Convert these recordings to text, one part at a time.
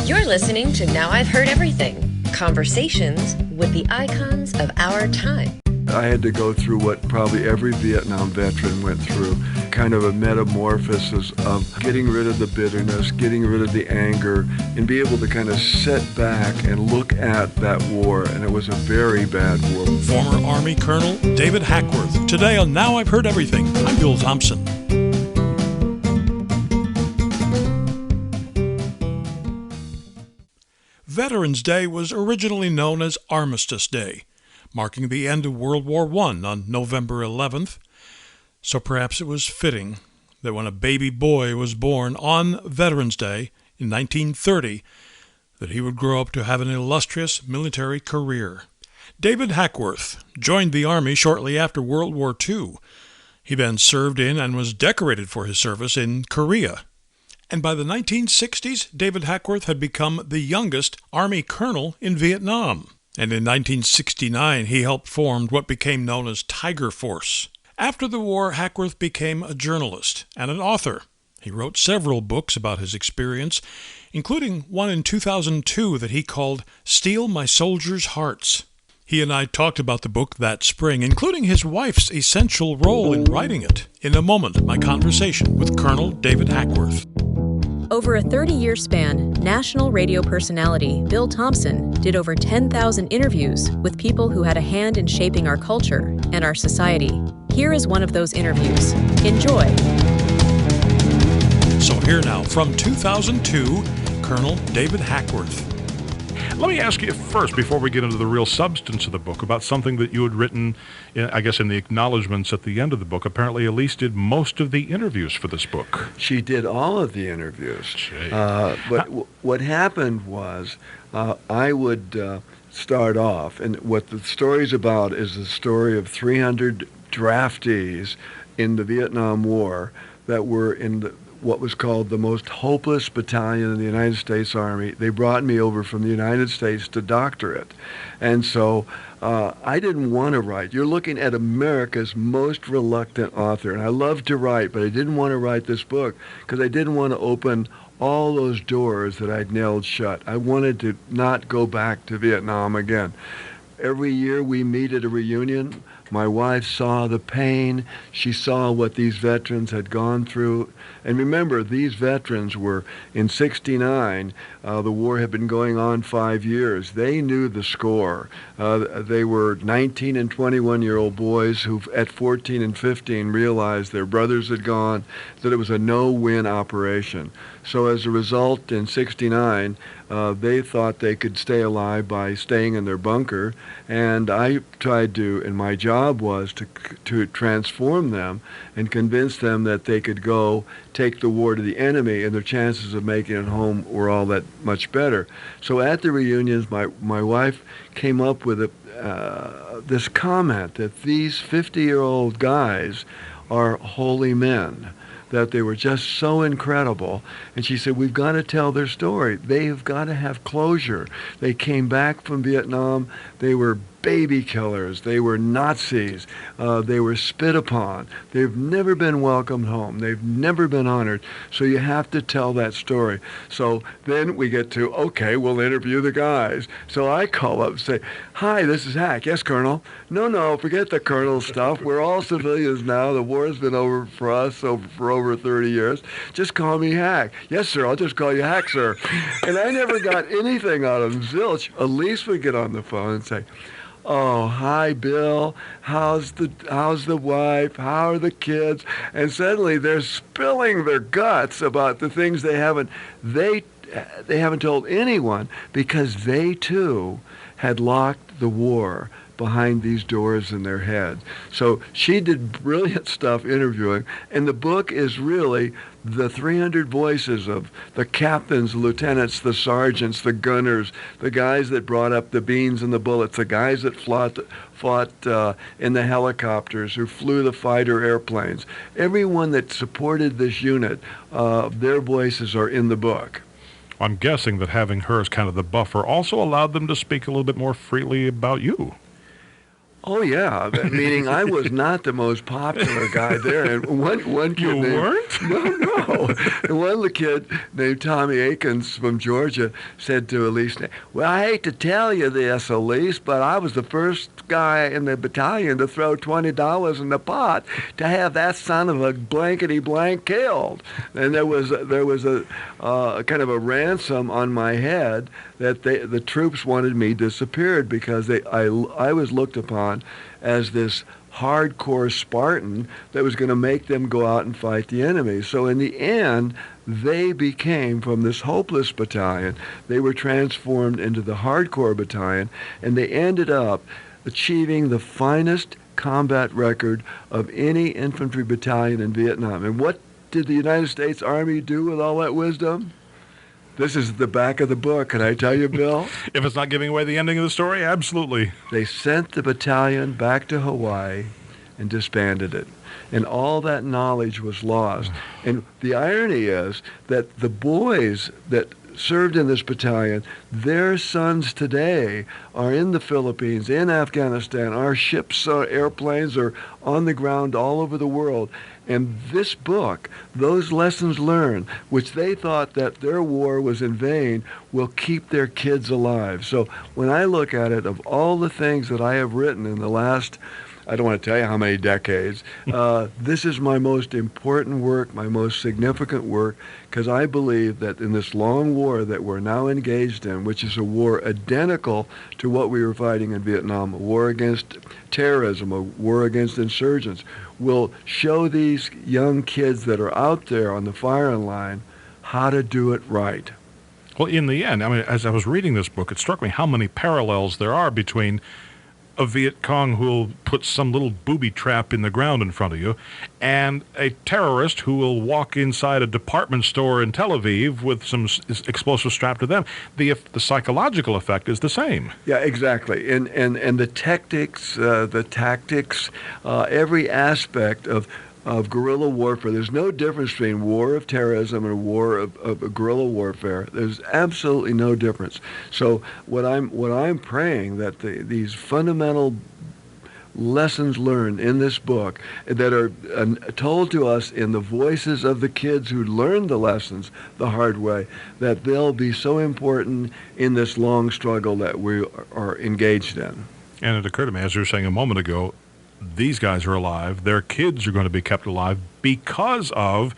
You're listening to Now I've Heard Everything, conversations with the icons of our time. I had to go through what probably every Vietnam veteran went through, kind of a metamorphosis of getting rid of the bitterness, getting rid of the anger, and be able to kind of sit back and look at that war. And it was a very bad war. Former Army Colonel David Hackworth. Today on Now I've Heard Everything, I'm Bill Thompson. Veterans Day was originally known as Armistice Day, marking the end of World War I on November 11th. So perhaps it was fitting that when a baby boy was born on Veterans Day in 1930, that he would grow up to have an illustrious military career. David Hackworth joined the Army shortly after World War II. He then served in and was decorated for his service in Korea. And by the 1960s, David Hackworth had become the youngest Army colonel in Vietnam. And in 1969, he helped form what became known as Tiger Force. After the war, Hackworth became a journalist and an author. He wrote several books about his experience, including one in 2002 that he called Steal My Soldiers' Hearts. He and I talked about the book that spring, including his wife's essential role in writing it. In a moment, my conversation with Colonel David Hackworth. Over a 30-year span, national radio personality Bill Thompson did over 10,000 interviews with people who had a hand in shaping our culture and our society. Here is one of those interviews. Enjoy. So here now, from 2002, Colonel David Hackworth. Let me ask you first, before we get into the real substance of the book, about something that you had written, I guess, in the acknowledgments at the end of the book. Apparently, Elise did most of the interviews for this book. She did all of the interviews. But what happened was I would start off, and what the story's about is the story of 300 draftees in the Vietnam War that were in what was called the most hopeless battalion in the United States Army. They brought me over from the United States to doctor it. And so I didn't want to write. You're looking at America's most reluctant author. And I love to write, but I didn't want to write this book because I didn't want to open all those doors that I'd nailed shut. I wanted to not go back to Vietnam again. Every year we meet at a reunion. My wife saw the pain. She saw what these veterans had gone through. And remember, these veterans were, in '69, the war had been going on 5 years. They knew the score. They were 19 and 21-year-old boys who, at 14 and 15, realized their brothers had gone, that it was a no-win operation. So as a result, in '69, they thought they could stay alive by staying in their bunker. And I tried to, and my job was to transform them and convince them that they could go take the war to the enemy, and their chances of making it home were all that much better. So at the reunions, my wife came up with this comment that these 50-year-old guys are holy men, that they were just so incredible. And she said, we've got to tell their story. They've got to have closure. They came back from Vietnam. They were baby killers. They were Nazis. They were spit upon. They've never been welcomed home. They've never been honored. So you have to tell that story. So then we get to, okay, we'll interview the guys. So I call up and say, hi, this is Hack. Yes, Colonel. No, forget the Colonel stuff. We're all civilians now. The war's been over for us for over 30 years. Just call me Hack. Yes, sir. I'll just call you Hack, sir. And I never got anything out of them. Zilch. Elise would get on the phone and say, oh, hi, Bill. How's the wife? How are the kids? And suddenly they're spilling their guts about the things they haven't told anyone, because they too had locked the war behind these doors in their head. So she did brilliant stuff interviewing, and the book is really the 300 voices of the captains, lieutenants, the sergeants, the gunners, the guys that brought up the beans and the bullets, the guys that fought in the helicopters, who flew the fighter airplanes. Everyone that supported this unit, their voices are in the book. I'm guessing that having her as kind of the buffer also allowed them to speak a little bit more freely about you. Oh yeah, meaning I was not the most popular guy there. And one kid You weren't? No. And one kid named Tommy Akins from Georgia said to Elise, "Well, I hate to tell you this, Elise, but I was the first guy in the battalion to throw $20 in the pot to have that son of a blankety blank killed." And there was a kind of a ransom on my head that the troops wanted me disappeared because I was looked upon as this hardcore Spartan that was going to make them go out and fight the enemy. So in the end, they became, from this hopeless battalion, they were transformed into the hardcore battalion, and they ended up achieving the finest combat record of any infantry battalion in Vietnam. And what did the United States Army do with all that wisdom? This is the back of the book. Can I tell you, Bill? If it's not giving away the ending of the story, absolutely. They sent the battalion back to Hawaii and disbanded it. And all that knowledge was lost. And the irony is that the boys that served in this battalion, their sons today are in the Philippines, in Afghanistan. Our ships, airplanes are on the ground all over the world. And this book, those lessons learned, which they thought that their war was in vain, will keep their kids alive. So when I look at it, of all the things that I have written in the last, I don't want to tell you how many decades, this is my most important work, my most significant work, because I believe that in this long war that we're now engaged in, which is a war identical to what we were fighting in Vietnam, a war against terrorism, a war against insurgents, will show these young kids that are out there on the firing line how to do it right. Well, in the end, I mean, as I was reading this book, it struck me how many parallels there are between a Viet Cong who will put some little booby trap in the ground in front of you, and a terrorist who will walk inside a department store in Tel Aviv with some explosives strapped to them. The psychological effect is the same. Yeah, exactly. And the tactics, every aspect of guerrilla warfare. There's no difference between war of terrorism and war of guerrilla warfare. There's absolutely no difference. So what I'm praying that these fundamental lessons learned in this book that are told to us in the voices of the kids who learned the lessons the hard way, that they'll be so important in this long struggle that we are engaged in. And it occurred to me, as you were saying a moment ago, these guys are alive. Their kids are going to be kept alive because of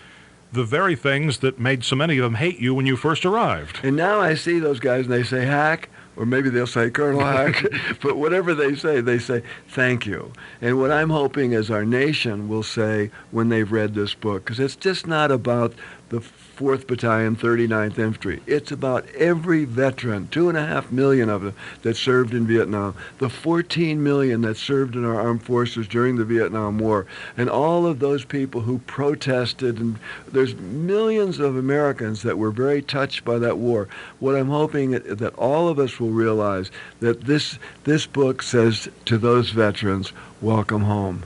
the very things that made so many of them hate you when you first arrived. And now I see those guys and they say, Hack, or maybe they'll say Colonel Hack, but whatever they say, thank you. And what I'm hoping is our nation will say when they've read this book, because it's just not about the 4th Battalion, 39th Infantry. It's about every veteran, 2.5 million of them that served in Vietnam, the 14 million that served in our armed forces during the Vietnam War, and all of those people who protested. And there's millions of Americans that were very touched by that war. What I'm hoping that all of us will realize that this book says to those veterans, welcome home.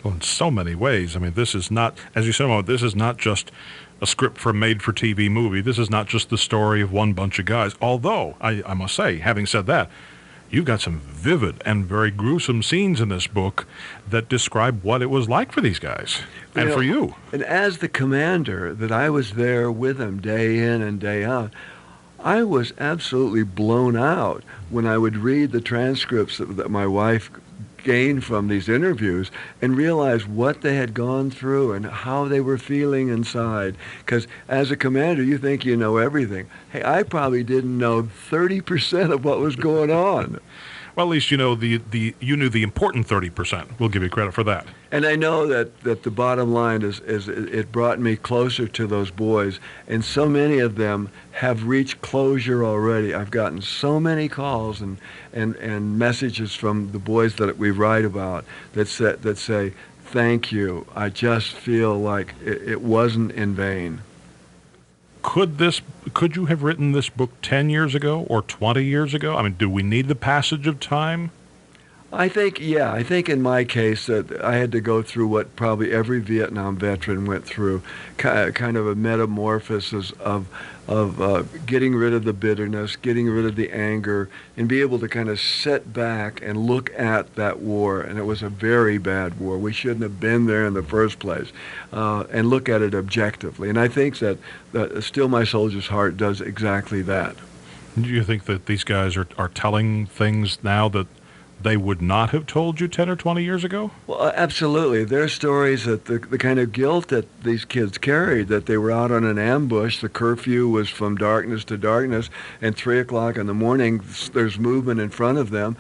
Well, in so many ways. I mean, this is not, as you said, this is not just a script for a made-for-TV movie. This is not just the story of one bunch of guys. Although, I must say, having said that, you've got some vivid and very gruesome scenes in this book that describe what it was like for these guys and for you. And as the commander, that I was there with them day in and day out, I was absolutely blown out when I would read the transcripts that my wife gained from these interviews and realize what they had gone through and how they were feeling inside. Because as a commander, you think you know everything. Hey, I probably didn't know 30% of what was going on. Well, at least you know you knew the important 30%. We'll give you credit for that. And I know that the bottom line is it brought me closer to those boys, and so many of them have reached closure already. I've gotten so many calls and messages from the boys that we write about that say, thank you. I just feel like it wasn't in vain. Could you have written this book 10 years ago or 20 years ago? I mean, do we need the passage of time? I think in my case that I had to go through what probably every Vietnam veteran went through, kind of a metamorphosis of getting rid of the bitterness, getting rid of the anger, and be able to kind of sit back and look at that war. And it was a very bad war. We shouldn't have been there in the first place, and look at it objectively. And I think that Still My Soldier's Heart does exactly that. Do you think that these guys are telling things now that they would not have told you 10 or 20 years ago? Well, absolutely. There are stories that the kind of guilt that these kids carried, that they were out on an ambush, the curfew was from darkness to darkness, and 3 o'clock in the morning, there's movement in front of them.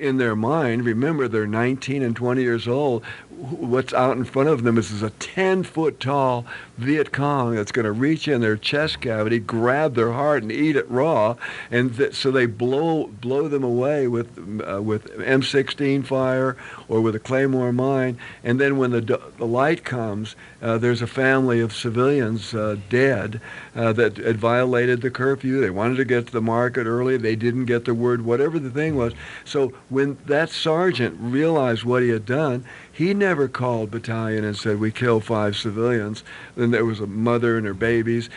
In their mind, remember, they're 19 and 20 years old. What's out in front of them is a 10-foot tall Viet Cong that's going to reach in their chest cavity, grab their heart, and eat it raw. And so they blow them away with M16 fire or with a Claymore mine. And then when the light comes, there's a family of civilians dead that had violated the curfew. They wanted to get to the market early. They didn't get the word, whatever the thing was. So when that sergeant realized what he had done, he never called battalion and said, we killed 5 civilians. Then there was a mother and her babies.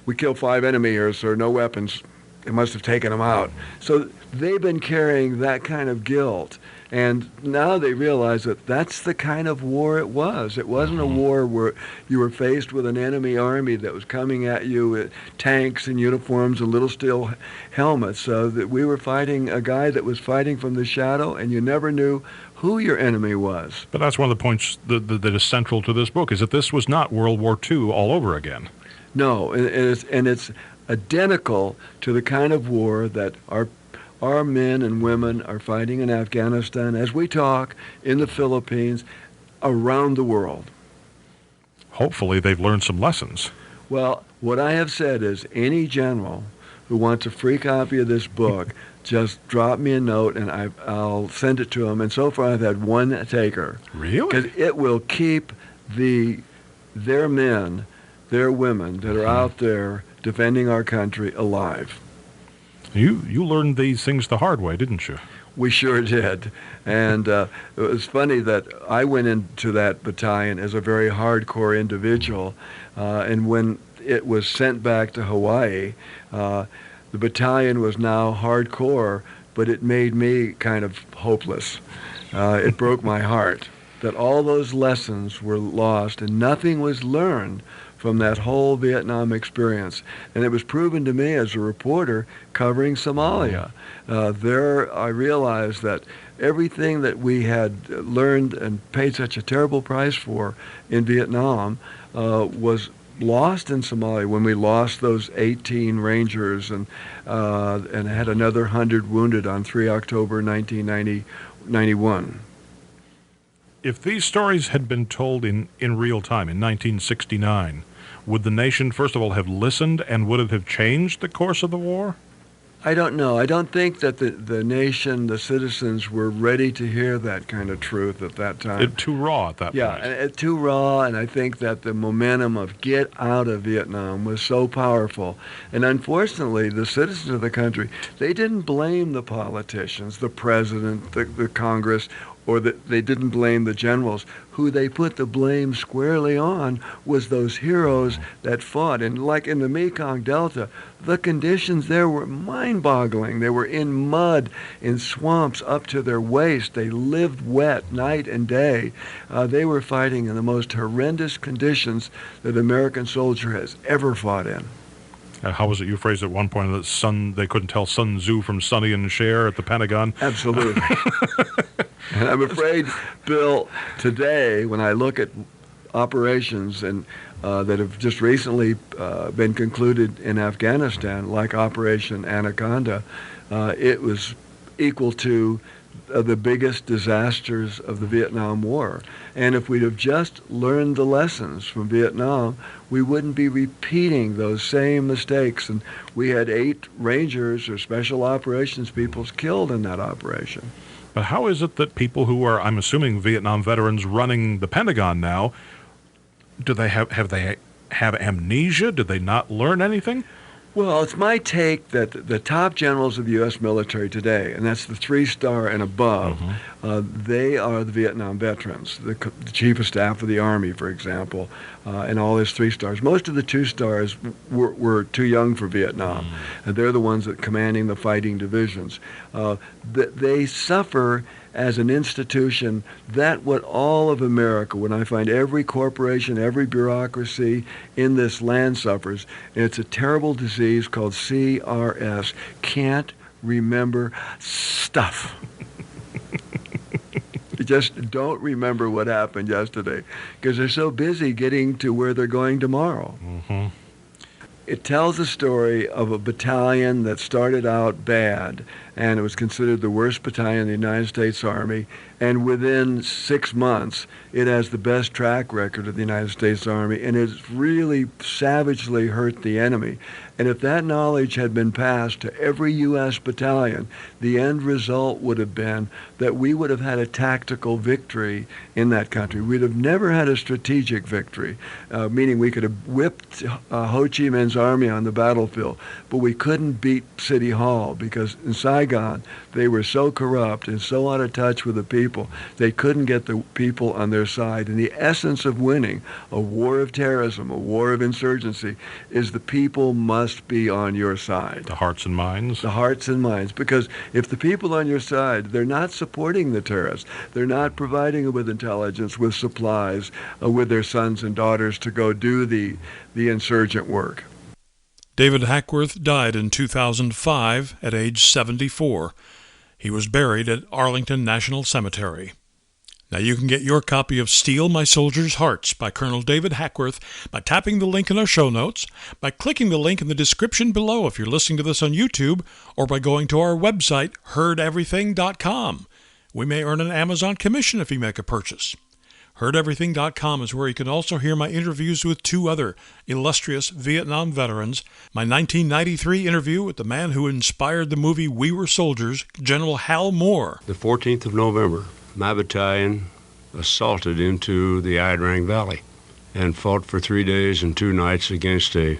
We killed 5 enemy here, sir, no weapons. They must have taken them out. So they've been carrying that kind of guilt. And now they realize that that's the kind of war it was. It wasn't a war where you were faced with an enemy army that was coming at you with tanks and uniforms and little steel helmets. That we were fighting a guy that was fighting from the shadow, and you never knew who your enemy was. But that's one of the points that is central to this book, is that this was not World War II all over again. No, and it's identical to the kind of war that our men and women are fighting in Afghanistan, as we talk, in the Philippines, around the world. Hopefully they've learned some lessons. Well, what I have said is any general who wants a free copy of this book, just drop me a note and I'll send it to them. And so far I've had one taker. Really? Because it will keep their men, their women that are out there defending our country alive. You learned these things the hard way, didn't you? We sure did. And it was funny that I went into that battalion as a very hardcore individual. And when it was sent back to Hawaii, the battalion was now hardcore, but it made me kind of hopeless. It broke my heart that all those lessons were lost and nothing was learned from that whole Vietnam experience. And it was proven to me as a reporter covering Somalia. There I realized that everything that we had learned and paid such a terrible price for in Vietnam was lost in Somalia when we lost those 18 Rangers and had another 100 wounded on 3 October 1991. If these stories had been told in real time, in 1969, would the nation, first of all, have listened, and would it have changed the course of the war? I don't know. I don't think that the nation, the citizens, were ready to hear that kind of truth at that time. Too raw at that point. Yeah, too raw, and I think that the momentum of get out of Vietnam was so powerful. And unfortunately, the citizens of the country, they didn't blame the politicians, the president, the Congress, or they didn't blame the generals. Who they put the blame squarely on was those heroes that fought. And like in the Mekong Delta, the conditions there were mind-boggling. They were in mud, in swamps up to their waist. They lived wet night and day. They were fighting in the most horrendous conditions that an American soldier has ever fought in. How was it you phrased at one point that they couldn't tell Sun Tzu from Sonny and Cher at the Pentagon? Absolutely. And I'm afraid, Bill, today, when I look at operations and that have just recently been concluded in Afghanistan, like Operation Anaconda, it was equal to the biggest disasters of the Vietnam War. And if we'd have just learned the lessons from Vietnam, we wouldn't be repeating those same mistakes. And we had 8 Rangers or Special Operations people killed in that operation. But how is it that people who are, I'm assuming, Vietnam veterans running the Pentagon now, do they have amnesia? Did they not learn anything? Well, it's my take that the top generals of the U.S. military today, and that's the 3-star and above, they are the Vietnam veterans. The chief of staff of the Army, for example, and all his 3 stars. Most of the 2 stars were too young for Vietnam, and they're the ones that commanding the fighting divisions. They suffer as an institution that what all of America, when I find every corporation, every bureaucracy in this land suffers, and it's a terrible disease called CRS, can't remember stuff. You just don't remember what happened yesterday because they're so busy getting to where they're going tomorrow. It tells a story of a battalion that started out bad, and it was considered the worst battalion in the United States Army, and within 6 months, it has the best track record of the United States Army, and it's really savagely hurt the enemy. And if that knowledge had been passed to every U.S. battalion, the end result would have been that we would have had a tactical victory in that country. We'd have never had a strategic victory, meaning we could have whipped Ho Chi Minh's army on the battlefield, but we couldn't beat City Hall because in Saigon, they were so corrupt and so out of touch with the people, they couldn't get the people on their side. And the essence of winning a war of terrorism, a war of insurgency, is the people must be on your side. The hearts and minds? The hearts and minds. Because if the people on your side, they're not supporting the terrorists, they're not providing them with intelligence, with supplies, with their sons and daughters to go do the insurgent work. David Hackworth died in 2005 at age 74. He was buried at Arlington National Cemetery. Now you can get your copy of Steal My Soldiers' Hearts by Colonel David Hackworth by tapping the link in our show notes, by clicking the link in the description below if you're listening to this on YouTube, or by going to our website, heardeverything.com. We may earn an Amazon commission if you make a purchase. HeardEverything.com is where you can also hear my interviews with 2 other illustrious Vietnam veterans, my 1993 interview with the man who inspired the movie We Were Soldiers, General Hal Moore. The 14th of November, my battalion assaulted into the Ia Drang Valley and fought for 3 days and 2 nights against an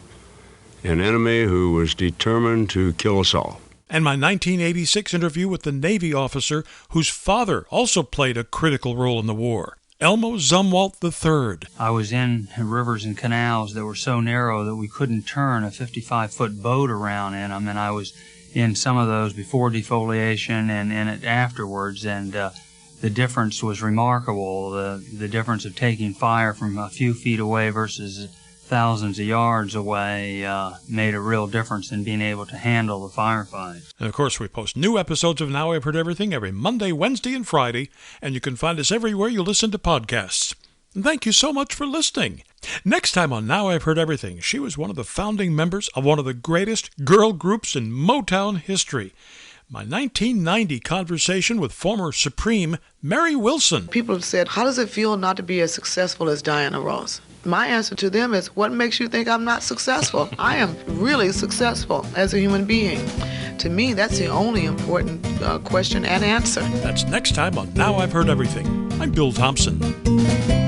enemy who was determined to kill us all. And my 1986 interview with the Navy officer whose father also played a critical role in the war, Elmo Zumwalt III. I was in rivers and canals that were so narrow that we couldn't turn a 55-foot boat around in them, and I was in some of those before defoliation and in it afterwards, and the difference was remarkable. The difference of taking fire from a few feet away versus thousands of yards away made a real difference in being able to handle the firefight. And of course, we post new episodes of Now I've Heard Everything every Monday, Wednesday, and Friday, and you can find us everywhere you listen to podcasts. And thank you so much for listening. Next time on Now I've Heard Everything, she was one of the founding members of one of the greatest girl groups in Motown history. My 1990 conversation with former Supreme Mary Wilson. People have said, how does it feel not to be as successful as Diana Ross? My answer to them is, what makes you think I'm not successful? I am really successful as a human being. To me, that's the only important question and answer. That's next time on Now I've Heard Everything. I'm Bill Thompson.